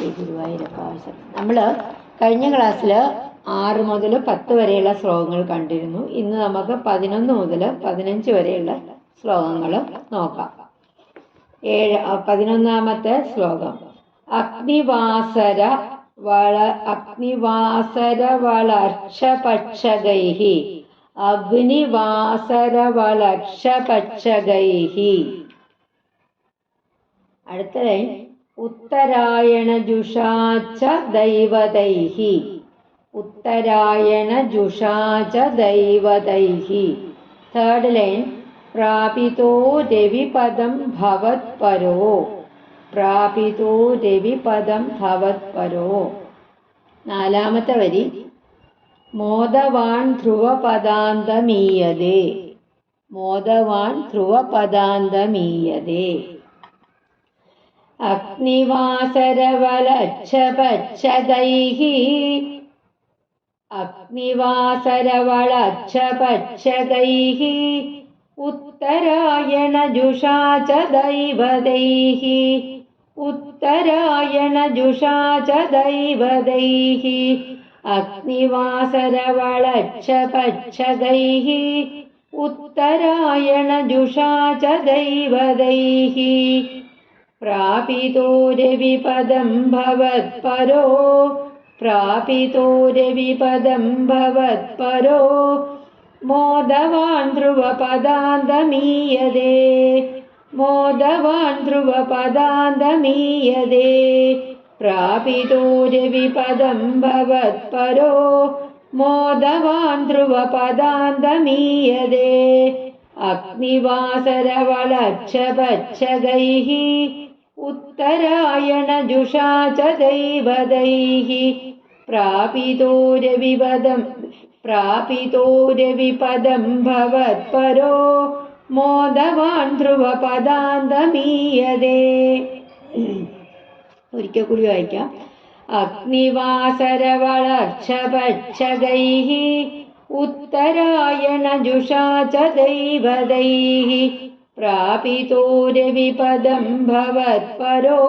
ശ്രീ ഗുരുവായൂരപ്പ. നമ്മൾ കഴിഞ്ഞ ക്ലാസ്സിൽ 6 മുതൽ 10 വരെയുള്ള ശ്ലോകങ്ങൾ കണ്ടിരുന്നു. ഇന്ന് നമുക്ക് 11 മുതൽ 15 വരെയുള്ള ശ്ലോകങ്ങൾ നോക്കാം. 11ാമത്തെ ശ്ലോകം. അഗ്നിവാസര വളർഷപക്ഷഗൈഹി. അഗ്നിവാസര വളർഷപക്ഷഗൈഹി. അടുത്ത ലൈൻ. ഉത്തരായണ ജുഷാച ദൈവതൈഹി. ഉത്തരായണ ജുഷാച ദൈവതൈഹി. Third line. പ്രാപിതോ രവിപദം ഭവത്പരോ. പ്രാപിതോ രവിപദം ഭവത്പരോ. 4ാമത്തെ വരി. മോദവാൻ ധ്രുവപദാന്തമീയതേ. മോദവാൻ ധ്രുവപദാന്തമീയതേ. അഗ്നിവാസരവളച്ഛപച്ഛഗൈഹി. അഗ്നിവാസരവളച്ഛപച്ഛഗൈഹി. ഉത്തരായണ ജുഷാച ദൈവതൈഹി. ഉത്തരായണ ജുഷാച ദൈവതൈഹി. അഗ്നിവാസരവളച്ഛപച്ഛഗൈഹി. ഉത്തരായണ ജുഷാച ദൈവതൈഹി. പ്രാപിതോ രവിപദം ഭവത്പരോ. പ്രാപിതോ രവിപദം ഭവത്പരോ. മോദവാൻ ധ്രുവപദാന്തമീയതേ. മോദവാൻ ധ്രുവപദാന്തമീയതേ. പ്രാപിതോ രവിപദം ഭവത്പരോ. മോദവാൻ ധ്രുവപദാന്തമീയതേ. അഗ്നിവാസരവളച്ഛപച്ഛഗൈഹി. ഉത്തരായണ ജുഷാച ദൈവതൈഹി. പ്രാപിതോ രവിപദം ഭവത്പരോ. മോദവാൻ ധ്രുവപദാന്തമീയതേ. ഒരിക്കൽ കൂടി വായിക്കാം. അഗ്നിവാസരവളച്ഛപച്ഛഗൈഹി. ഉത്തരായണ ജുഷാച ദൈവതൈഹി. പ്രാപിതോ രവിപദം ഭവത്പരോ.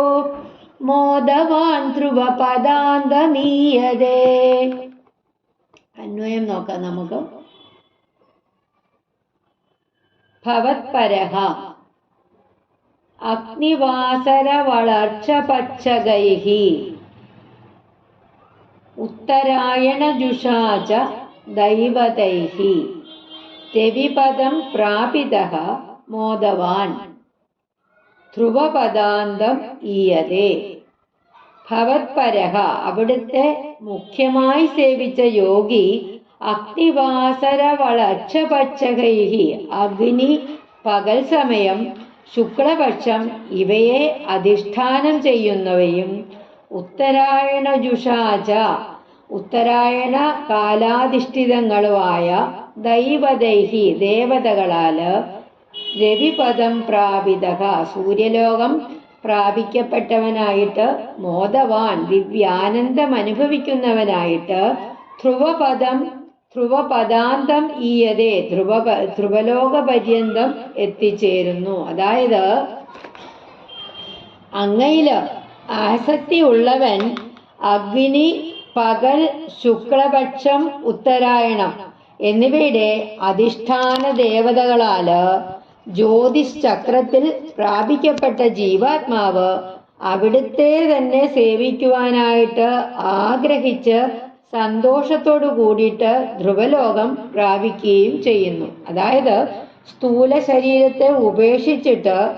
മോദവാൻ ധ്രുവപദാന്തമീയതേ. അന്വയം നോക്കാം നമുക്ക്. ഭവത്പരഃ അഗ്നിവാസരവളച്ഛപച്ഛഗൈഹി. ഉത്തരായണ ജുഷാച ദൈവതൈഹി. രവിപദം പ്രാപിതഃ മോദവാൻ ധ്രുവപദാന്തം ഈയതേ. ഭവത്പരഃ അവിടുത്തെ മുഖ്യമായി സേവിച്ച യോഗി. അഗ്നിവാസരവളച്ഛപച്ഛഗൈഹി അഗ്നി പകൽ സമയം, ശുക്ലപക്ഷം ഇവയെ അധിഷ്ഠാനം ചെയ്യുന്നവയും. ഉത്തരായണ ജുഷാച ഉത്തരായണ കാലാധിഷ്ഠിതങ്ങളുമായ ദൈവതൈഹി ദേവതകളാല്. രവിപദം പ്രാപിതഃ സൂര്യലോകം പ്രാപിക്കപ്പെട്ടവനായിട്ട്. മോദവാൻ ദിവ്യാനന്ദം അനുഭവിക്കുന്നവനായിട്ട്. ധ്രുവപദാന്തം ഈയതേ ധ്രുവലോക പര്യന്തം എത്തിച്ചേരുന്നു. അതായത് അങ്ങയില് ആസക്തി ഉള്ളവൻ അഗ്നി, പകൽ, ശുക്ലപക്ഷം, ഉത്തരായണം എന്നിവയുടെ അധിഷ്ഠാന ദേവതകളാല് ജ്യോതിഷ് ചക്രത്തിൽ പ്രാപിക്കപ്പെട്ട ജീവാത്മാവ് അവിടുത്തെ തന്നെ സേവിക്കുവാനായിട്ട് ആഗ്രഹിച്ച് സന്തോഷത്തോടു കൂടിയിട്ട് ധ്രുവലോകം പ്രാപിക്കുകയും ചെയ്യുന്നു. അതായത് സ്ഥൂല ശരീരത്തെ ഉപേക്ഷിച്ചിട്ട്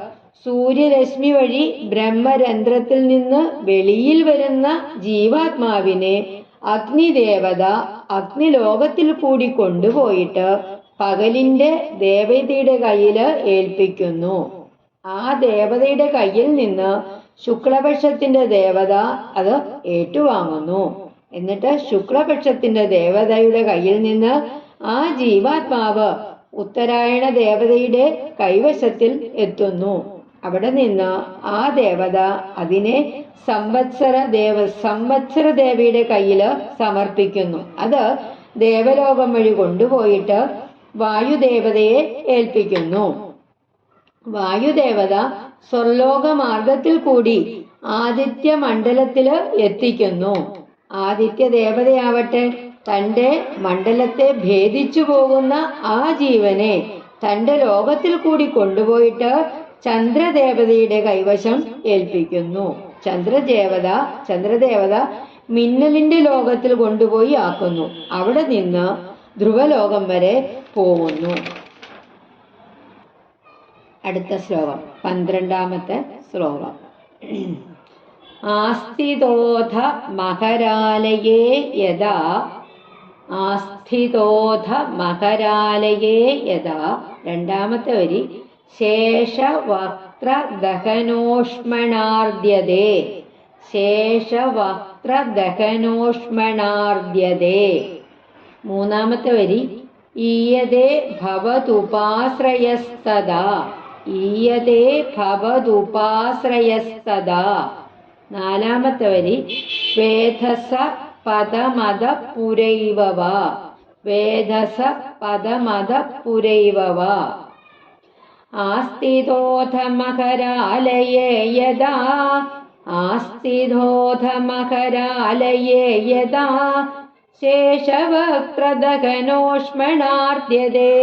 സൂര്യരശ്മി വഴി ബ്രഹ്മരന്ധ്രത്തിൽ നിന്ന് വെളിയിൽ വരുന്ന ജീവാത്മാവിനെ അഗ്നിദേവത അഗ്നിലോകത്തിൽ കൂടി കൊണ്ടുപോയിട്ട് പകലിന്റെ ദേവതയുടെ കയ്യില് ഏൽപ്പിക്കുന്നു. ആ ദേവതയുടെ കയ്യിൽ നിന്ന് ശുക്ലപക്ഷത്തിന്റെ ദേവത അത് ഏറ്റുവാങ്ങുന്നു. എന്നിട്ട് ശുക്ലപക്ഷത്തിന്റെ ദേവതയുടെ കയ്യിൽ നിന്ന് ആ ജീവാത്മാവ് ഉത്തരായണ ദേവതയുടെ കൈവശത്തിൽ എത്തുന്നു. അവിടെ നിന്ന് ആ ദേവത അതിനെ സംവത്സര ദേവിയുടെ കയ്യില് സമർപ്പിക്കുന്നു. അത് ദേവലോകം വഴി കൊണ്ടുപോയിട്ട് വായുദേവതയെ ഏൽപ്പിക്കുന്നു. വായുദേവത സ്വർലോക മാർഗത്തിൽ കൂടി ആദിത്യ മണ്ഡലത്തില് എത്തിക്കുന്നു. ആദിത്യ ദേവതയാവട്ടെ തൻ്റെ മണ്ഡലത്തെ ഭേദിച്ചു പോകുന്ന ആ ജീവനെ തൻ്റെ ലോകത്തിൽ കൂടി കൊണ്ടുപോയിട്ട് ചന്ദ്രദേവതയുടെ കൈവശം ഏൽപ്പിക്കുന്നു. ചന്ദ്രദേവത മിന്നലിന്റെ ലോകത്തിൽ കൊണ്ടുപോയി ആക്കുന്നു. അവിടെ നിന്ന് ധ്രുവലോകം വരെ പോകുന്നു. അടുത്ത ശ്ലോകം 12ാമത്തെ ശ്ലോകം. ആസ്ഥിതോധ മകരാലയേ യഥാ രണ്ടാമത്തെ വരി ശേഷവക്ത്രദഹനോഷ്മണാർദ്യതേ. മൂന്നാമത്തെ വരി ഈയതേ ഭവതുപാശ്രയസ്തദാ. നാലാമത്തെ വരി വേധസ പദമദ പുരൈവവ. ആസ്ഥിതോധ മകരാലയേ യഥാ ശേഷവക്ത്രദഹനോഷ്മണാർദ്യതേ.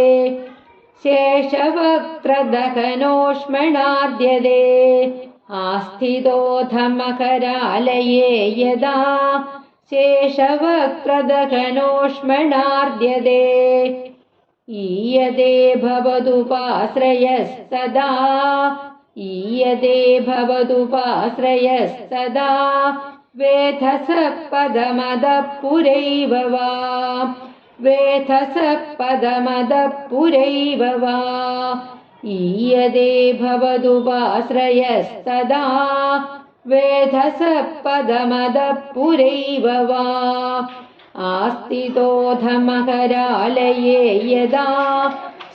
ആസ്ഥിതോധ മകരാലയേ യഥാ ശേഷവക്ത്രദഹനോഷ്മണാർദ്യതേ. ഈയതേ ഭവതുപാശ്രയസ്തദാ വേധസ പദമദ പുരൈവവ. ഈയതേ ഭവതുപാശ്രയസ്തദാ വേധസ പദമദ പുരൈവവ. ആസ്ഥിതോധ മകരാലയേ യഥാ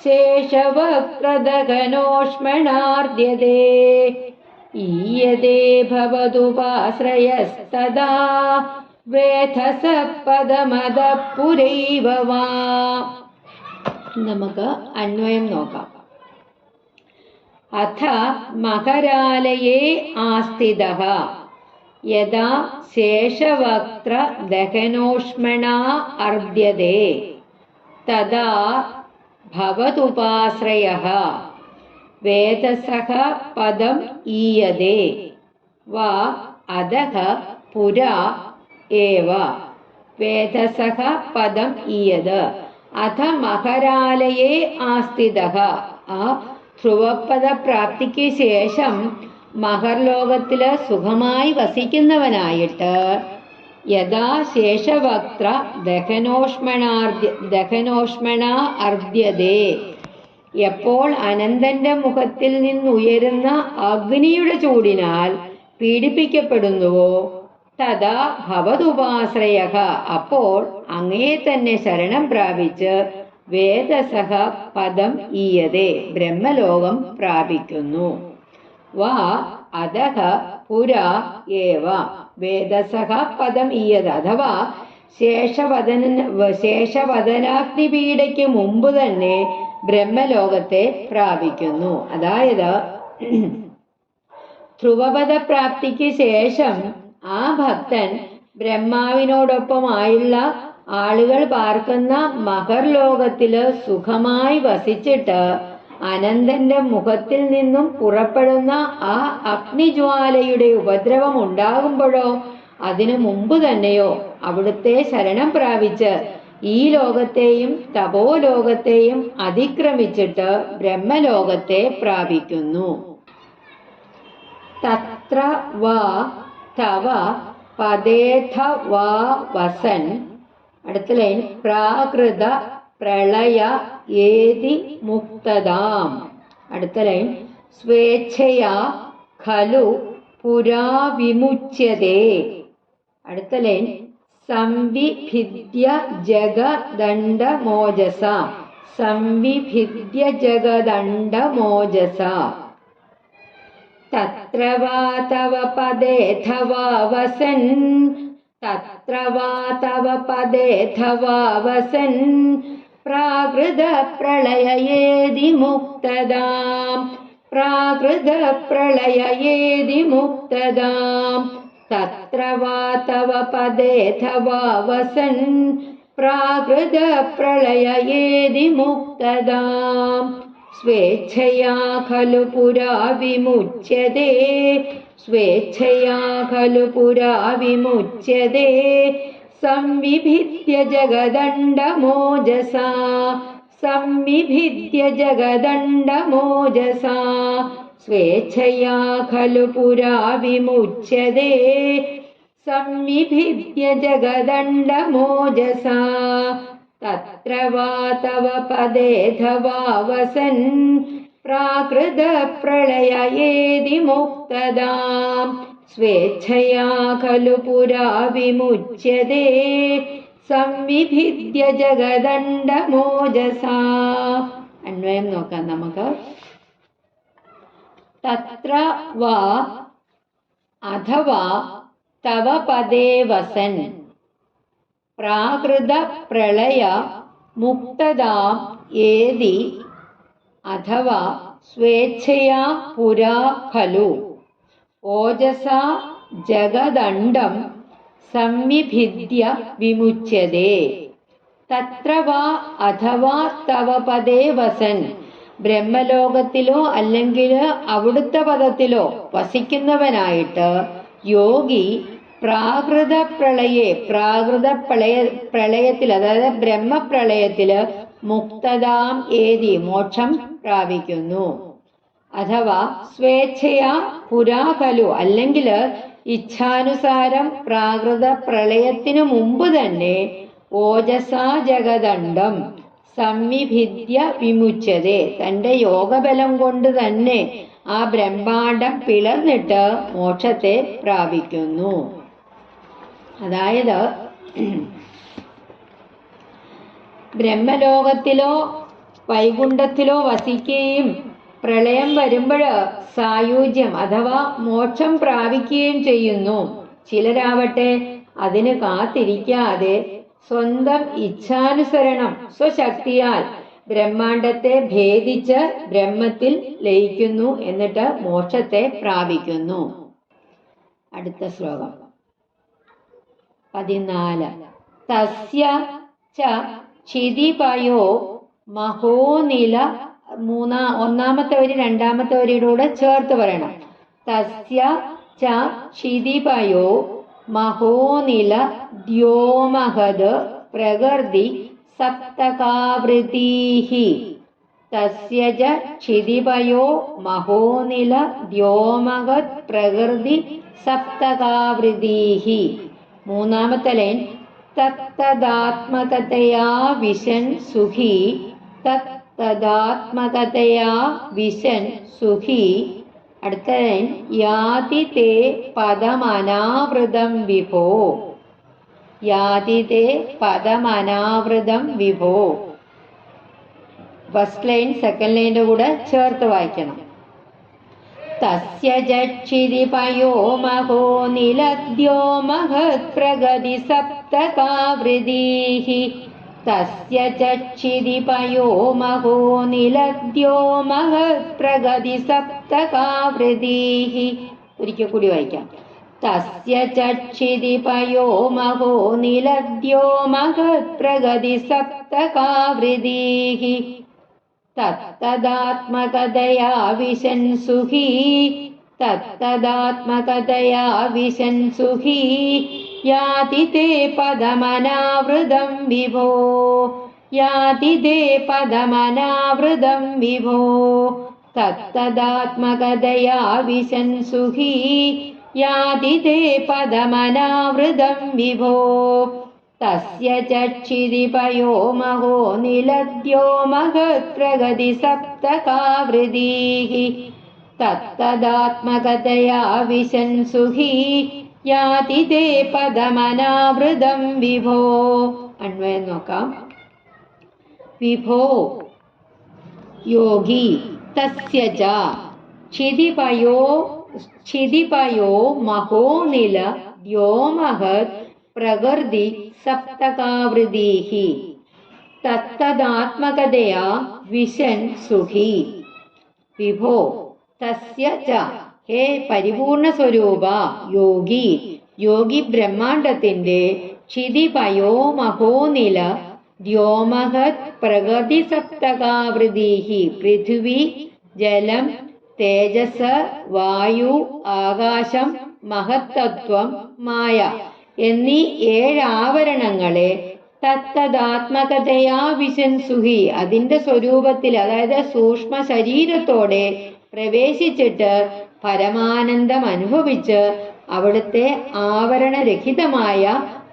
ശേഷവക്ത്രദഹനോഷ്മണാർദ്യതേ. ഈയതേ ഭവതുപാശ്രയസ്തദാ വേധസ പദമദ പുരൈവവ. നമുക്ക് അന്വയം നോക്കാം. അഥ മകരാലയേ ആസ്ഥിതഃ യഥാ ശേഷവക്ത്ര ദഹനോഷ്മണാ അർദ്യതേ തദാ ഭവതുപാശ്രയഃ വേധസഃ പദം ഈയതേ വാ അധഃ പുരാ ഏവ. വേധസഃ പദം ഈയത്. അഥ മകരാലയേ ആസ്ഥിതഃ. ആ ധ്രുവപദ പ്രാപ്തിക്ക് ശേഷം മഹർലോകത്തില് സുഖമായി വസിക്കുന്നവനായിട്ട് യഥാ ശേഷവക്ത്ര ദഹനോഷ്മണ അർദ്യതേ. എപ്പോൾ അനന്തന്റെ മുഖത്തിൽ നിന്നുയരുന്ന അഗ്നിയുടെ ചൂടിനാൽ പീഡിപ്പിക്കപ്പെടുന്നുവോ തഥാ ഭവതുപാശ്രയഃ. അപ്പോൾ അങ്ങേ തന്നെ ശരണം പ്രാപിച്ച് വേദസഹ പദം ഈയതേ ബ്രഹ്മലോകം പ്രാപിക്കുന്നു. വാ അധഃ പുരാ ഏവ വേദസഹ പദം ഈയത്. അഥവാ ശേഷവദനാഗ്നിപീഡയ്ക്ക് മുമ്പ് തന്നെ ബ്രഹ്മലോകത്തെ പ്രാപിക്കുന്നു. അതായത് ധ്രുവപദ പ്രാപ്തിക്ക് ശേഷം ആ ഭക്തൻ ബ്രഹ്മാവിനോടൊപ്പമായുള്ള ആളുകൾ പാർക്കുന്ന മഹർലോകത്തില് സുഖമായി വസിച്ചിട്ട് അനന്തന്റെ മുഖത്തിൽ നിന്നും പുറപ്പെടുന്ന ആ അഗ്നിജ്വാലയുടെ ഉപദ്രവം ഉണ്ടാകുമ്പോഴോ അതിനു മുമ്പ് തന്നെയോ അവിടുത്തെ ശരണം പ്രാപിച്ച് ഈ ലോകത്തെയും തപോലോകത്തെയും അതിക്രമിച്ചിട്ട് ബ്രഹ്മലോകത്തെ പ്രാപിക്കുന്നു. തത്ര വാ തവ പദേഥ വാ വസൻ. അടുത്ത ലൈൻ പ്രാകൃത പ്രളയ ഏതി മുക്തദാം. അടുത്ത ലൈൻ സ്വേച്ഛയാ ഖലു പുരാ വിമുച്യതേ. അടുത്ത ലൈൻ സംവിഭിദ്യ ജഗദണ്ഡമോജസ. സംവിഭിദ്യ ജഗദണ്ഡമോജസ. തത്ര വാ തവ പദേഥ വാ വസൻ. തത്ര വാ തവ പദേഥ വാ വസൻ പ്രാകൃത പ്രളയേതി മുക്തദാം. പ്രാകൃതപ്രളയേതി മുക്തദാം തത്ര വാ തവ പദേഥവാ വസൻ പ്രാകൃതപ്രളയേതി മുക്തദാം സ്വേച്ഛയാ ഖലു പുരാ വിമുച്യതേ സ്വേച്ഛയാ ഖലു പുരാ വിമുച്യതേ സംവിഭിദ്യ ജഗദണ്ഡമോജസാ സംവിഭിദ്യ ജഗദണ്ഡമോജസാ സ്വേച്ഛയാ ഖലു പുരാ വിമുച്യതേ സംവിഭിദ്യ ജഗദണ്ഡമോജസാ തത്ര വാ തവ പദേഥവാ വസൻ പ്രാകൃതപ്രളയേതി മുക്തദാം സ്വേച്ഛയാ ഖലു പുരാ വിമുച്യതേ സംവിഭിദ്യ ജഗദണ്ഡമോജസാ. അന്വയം നോക്കാം നമുക്ക്. തത്ര വാ അഥവാ തവ പദേ വസൻ പ്രാകൃത പ്രളയ മുക്തദാം ഏതി അഥവാ സ്വേച്ഛയാ പുരാ ഖലു ഓജസാ ജഗദണ്ഡം സംവിഭിദ്യ വിമുച്യതേ. തത്ര വാ അഥവാ തവ പദേ വസൻ ബ്രഹ്മലോകത്തിലോ അല്ലെങ്കിൽ അവിടുത്തെ പദത്തിലോ വസിക്കുന്നവനായിട്ട് യോഗി പ്രളയത്തിൽ അതായത് ബ്രഹ്മപ്രളയത്തില് മുക്തദാം ഏതി മോക്ഷം പ്രാപിക്കുന്നു. അഥവാ സ്വേച്ഛയാ പുരാ ഖലു അല്ലെങ്കിൽ ഇച്ഛാനുസാരം പ്രാകൃത പ്രളയത്തിനു മുമ്പ് തന്നെ ഓജസാ ജഗദണ്ഡം സംവിഭിദ്യ വിമുച്യതേ തന്റെ യോഗബലം കൊണ്ട് തന്നെ ആ ബ്രഹ്മാണ്ഡം പിളർന്നിട്ട് മോക്ഷത്തെ പ്രാപിക്കുന്നു. അതായത് ബ്രഹ്മലോകത്തിലോ വൈകുണ്ഠത്തിലോ വസിക്കുകയും പ്രളയം വരുമ്പോൾ സായുജ്യം അഥവാ മോക്ഷം പ്രാപിക്കുകയും ചെയ്യുന്നു. ചിലരാവട്ടെ അതിന് കാത്തിരിക്കാതെ സ്വന്തം ഇച്ഛാനുസരണം സ്വശക്തിയാൽ ബ്രഹ്മാണ്ഡത്തെ ഭേദിച്ച് ബ്രഹ്മത്തിൽ ലയിക്കുന്നു, എന്നിട്ട് മോക്ഷത്തെ പ്രാപിക്കുന്നു. അടുത്ത ശ്ലോകം 14. തസ്യ ച ക്ഷിതിപയോ മഹോനില ഒന്നാമത്തെ വരി രണ്ടാമത്തെ വരിയുടെ ചേർത്ത് പറയണം. തസ്യ ച ക്ഷിതിപയോ മഹോനില ദ്യോമഹദ് പ്രകൃതി സപ്തകാവൃതീഹി. തസ്യ ച ക്ഷിതിപയോ മഹോനില ദ്യോമഹദ് പ്രകൃതി സപ്തകാവൃതീഹി. മൂന്നാമത്തെ ലൈൻ തത്തദാത്മകതയാ വിശൻ സുഖി തത്തദാത്മകതയാ വിശൻ സുഖി. അടുത്ത ലൈൻ യാതി തേ പദമനാവൃതം വിഭോ യാതി തേ പദമനാവൃതം വിഭോ. ഫസ്റ്റ് ലൈൻ സെക്കൻഡ് ലൈൻ്റെ കൂടെ ചേർത്ത് വായിക്കണം. തസ്യ ജക്ഷിതിപയോ മഹോ നിലദ്യോ മഹത് പ്രഗതി സപ്തകാവൃതീഹി. തസ്യ ചക്ഷിതിപയോ മഹോ നിലദ്യോ മഹത് പ്രഗതി സപ്തകാവൃതീഹി. ഒരിക്കൽ കൂടി വായിക്കാം. തസ്യ ചക്ഷിതിപയോ മഹോ നിലദ്യോ മഹത് പ്രഗതി സപ്തകാവൃതീഹി. തത്തദാത്മകതയാ വിശൻ സുഖി തത്തദാത്മകതയാ വിശൻ സുഖി. യാതി തേ പദമനാവൃതം വിഭോ യാതി തേ പദമനാവൃതം വിഭോ. തത്തദാത്മകതയാ വിശൻ സുഖി യാതി തേ പദമനാവൃതം വിഭോ. തസ്യ ചക്ഷിതിപയോ മഹോ നിലദ്യോ മഹത് പ്രഗതി സപ്തകാവൃതീഹി. തത്തദാത്മകതയാ വിശൻ സുഖി യാതി തേ പദമനാവൃതം വിഭോ. അന്വയം നോക്കാം. വിഭോ യോഗി തസ്യ ച ക്ഷിതിപയോ മഹോ നില ദ്യോമഹത് പ്രകൃതി സപ്തകാവൃതീഹി. തത്തദാത്മകതയാ വിശൻ സുഖി. വിഭോ തസ്യ ച ഹേ പരിപൂർണ സ്വരൂപ യോഗി, യോഗി ബ്രഹ്മാണ്ടത്തിന്റെ ക്ഷിതിപയോ മഹോനില വ്യോമഹത് പ്രകൃതി സപ്തകാവൃതിഹി പൃഥ്വി ജലം തേജസ് വായു ആകാശം മഹത്തത്വം മായ എന്നീ 7 ആവരണങ്ങളെ തത്തദാത്മകതയാ വിശൻസുഹി അതിന്റെ സ്വരൂപത്തിൽ, അതായത് സൂക്ഷ്മ ശരീരത്തോടെ പ്രവേശിച്ചിട്ട് പരമാനന്ദം അനുഭവിച്ച് അവിടുത്തെ ആവരണരഹിതമായ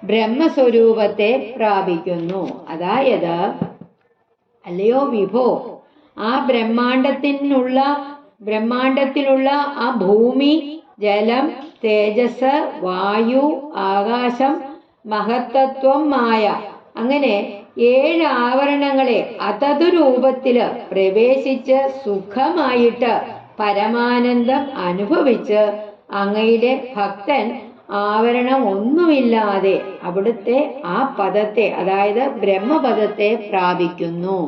ബ്രഹ്മസ്വരൂപത്തെ പ്രാപിക്കുന്നു. അതായത് അല്ലയോ വിഭോ, ആ ബ്രഹ്മാണ്ടത്തിലുള്ള ആ ഭൂമി, ജലം, തേജസ്, വായു, ആകാശം, മഹത്തത്വം, മായ അങ്ങനെ 7 ആവരണങ്ങളെ അതതു രൂപത്തില് പ്രവേശിച്ച് സുഖമായിട്ട് പരമാനന്ദം അനുഭവിച്ച് അങ്ങയുടെ ഭക്തൻ ആവരണം ഒന്നുമില്ലാതെ അവിടുത്തെ ആ പദത്തെ, അതായത് ബ്രഹ്മപദത്തെ പ്രാപിക്കുന്നു.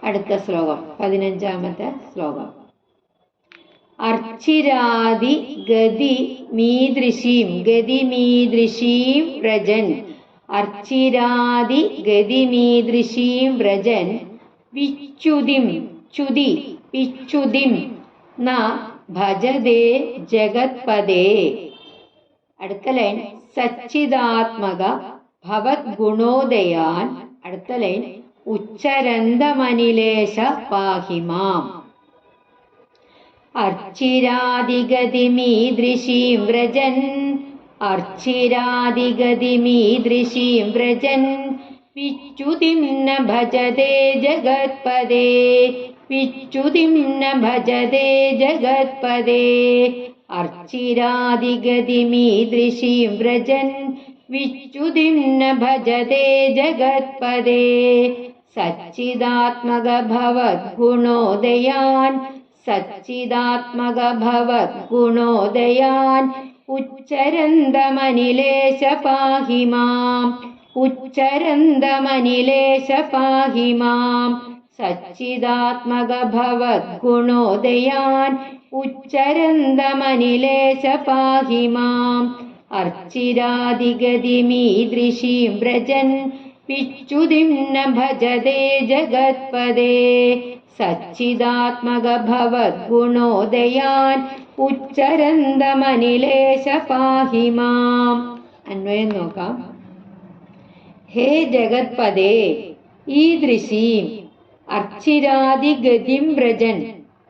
അടുത്ത ശ്ലോകം 15-ാമത്തെ ശ്ലോകം. അർച്ചിരാദി ഗതി മീദൃശീം വ്രജൻ, അർച്ചിരാദി ഗതി മീദൃശീം വ്രജൻ വിച്യുതിം ന ഭജതേ ജഗത്പദേ. അടുത്ത ലൈൻ സച്ചിദാത്മക ഭവത് ഗുണോദയാൻ. അടുത്ത ലൈൻ ഉച്ചരന്തമനിലേശ പാഹിമാം. അർച്ചിരാദിഗതിമീദൃശീം വ്രജൻ, അർച്ചിരാദിഗതിമീദൃശീം വ്രജൻ വിച്യുതിം ന ഭജതേ ജഗത്പദേ, വിച്യുതിം ന ഭജതേ ജഗത്പദേ. അർച്ചിരാദിഗതിമീദൃശീം വ്രജൻ വിച്യുതിം ന ഭജതേ ജഗത്പദേ. സച്ചിദാത്മക ഭവത് ഗുണോദയാൻ, സച്ചിദാത്മക ഭവത് ഗുണോദയാൻ ഉച്ചരന്തമനിലേശ പാഹിമാം, ഉച്ചരന്തമനിലേശ പാഹിമാം. സച്ചിദാത്മക ഭവത് ഗുണോദയാൻ ഉച്ചരന്തമനിലേശ പാഹിമാം. അർച്ചിരാദിഗതിമീദൃശീം വ്രജൻ വിച്യുതിം ന ഭജതേ ജഗത്പദേ. സച്ചിദാത്മക ഭവത് ഗുണോദയാൻ ഉച്ചരന്തമനിലേശ പാഹിമാം. അന്വയം നോക്കാം. ഹേ ജഗത്പദേ ഈദൃശീം അർച്ചിരാദിഗതിം വ്രജൻ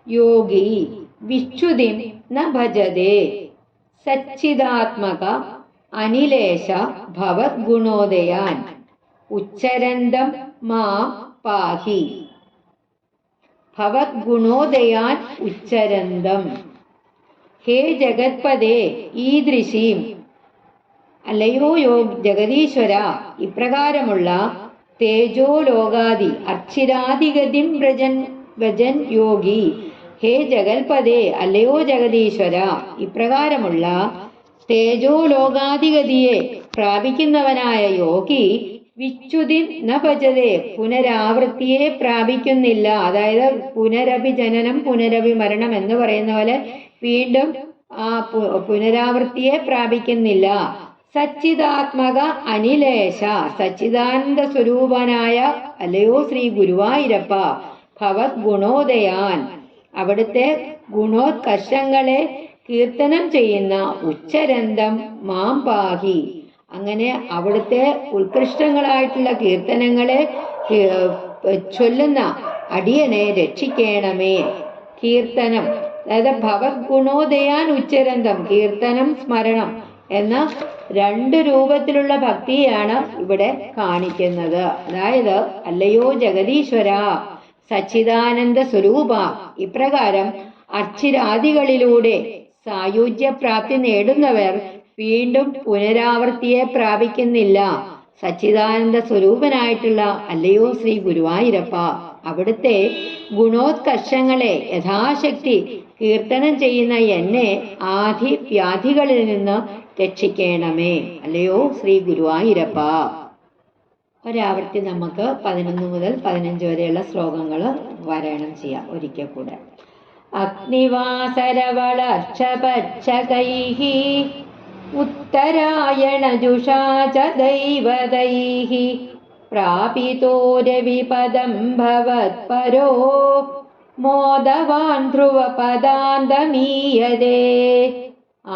യോഗി വിച്യുതിം ന ഭജതേ. സച്ചിദാത്മക അനിലേശ ഭവത് ഗുണോദയാൻ ഉച്ചരന്തം മാ പാഹി. ഭവത് ഗുണോദയാൻ ഉച്ചരന്തം. ഹേ ജഗത്പദേ ഈദൃശീം, അല്ലയോ ജഗദീശ്വര, ഇപ്രകാരമുള്ള തേജോലോകാദി അർച്ചിരാദിഗതിം വ്രജൻ യോഗി. ഹേ ജഗൽപദേ, അല്ലയോ ജഗദീശ്വര, ഇപ്രകാരമുള്ള തേജോലോകാദിഗതിയെ പ്രാപിക്കുന്നവനായ യോഗി വിച്യുതി ന ഭജതേ, പുനരാവൃത്തിയെ പ്രാപിക്കുന്നില്ല. അതായത് പുനരഭി ജനനം പുനരഭി മരണം എന്ന് പറയുന്ന പോലെ വീണ്ടും ആ പുനരാവൃത്തിയെ പ്രാപിക്കുന്നില്ല. സച്ചിദാത്മക അനിലേശ, സച്ചിദാനന്ദ സ്വരൂപനായ അല്ലയോ ശ്രീ ഗുരുവായൂരപ്പ, ഭവത് ഗുണോദയാൻ, അവിടുത്തെ ഗുണോത്കർഷങ്ങളെ കീർത്തനം ചെയ്യുന്ന ഉച്ചരന്തം മാം പാഹി. അങ്ങനെ അവിടുത്തെ ഉത്കൃഷ്ടങ്ങളായിട്ടുള്ള കീർത്തനങ്ങളെ ചൊല്ലുന്ന അടിയനെ രക്ഷിക്കണമേ. കീർത്തനം, അതായത് ഭവത് ഗുണോദയാൻ ഉച്ചരന്തം, കീർത്തനം സ്മരണം എന്ന 2 രൂപത്തിലുള്ള ഭക്തിയാണ് ഇവിടെ കാണിക്കുന്നത്. അതായത് അല്ലയോ ജഗദീശ്വര, സച്ചിദാനന്ദ സ്വരൂപ, ഇപ്രകാരം അർച്ചിരാദികളിലൂടെ സായുജ്യപ്രാപ്തി നേടുന്നവർ വീണ്ടും പുനരാവൃത്തിയെ പ്രാപിക്കുന്നില്ല. സച്ചിദാനന്ദ സ്വരൂപനായിട്ടുള്ള അല്ലയോ ശ്രീ ഗുരുവായൂരപ്പ, അവിടുത്തെ ഗുണോത്കർഷങ്ങളെ യഥാശക്തി കീർത്തനം ചെയ്യുന്ന എന്നെ ആദി വ്യാധികളിൽ നിന്ന് രക്ഷിക്കണമേ. അല്ലയോ ശ്രീ ഗുരുവായൂരപ്പ. ഒരാവർത്തി നമുക്ക് 11 മുതൽ 15 വരെയുള്ള ശ്ലോകങ്ങൾ പാരായണം ചെയ്യാം ഒരിക്കൽ കൂടെ. അഗ്നിവാസരവളർഷപക്ഷകൈः उत्तरायणजुषा च दैवदैः प्रापितो रविपदं भवत्परो मोदवान् ध्रुवपदान्तमीयते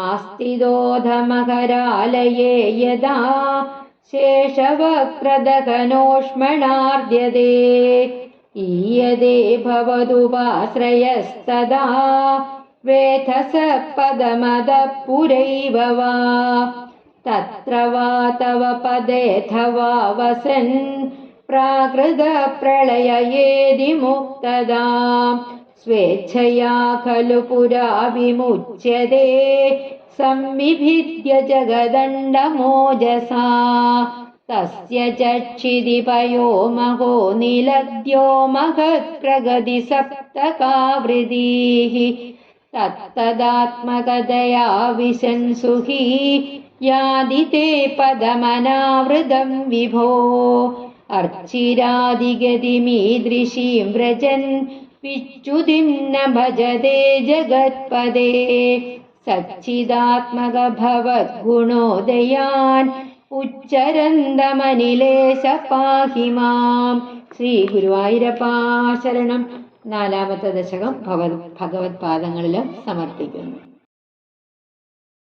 आस्तिदोधमकरालये यदा शेषवक्त्रदघनोष्मणार्द्यते ईयते भवदुपाश्रयस्तदा वेधस पदमदः पुरैव वा तत्र वा तव पदेऽथवा वसन् प्राकृतप्रलययेदि मुक्तदा स्वेच्छया खलु पुरा विमुच्यते संविभिद्य जगदण्डमोजसा तस्य चक्षिदिपयो महो निलद्यो महत्प्रगतिसप्तकावृतिः तत्तदात्मकतया विशंसुहि यादिते पदमनावृतं विभो अर्चिरादिगतिमीदृशीं व्रजन् विच्युतिं न भजते जगत्पदे सच्चिदात्मक भवद्गुणोदयान् ഉച്ചരന്തമനിലേശ പാഹി മാം. ശ്രീ ഗുരുവായൂരപ്പാ ശരണം. നാലാമത്തെ ദശകം ഭഗവത് പാദങ്ങളിൽ സമർപ്പിക്കുന്നു.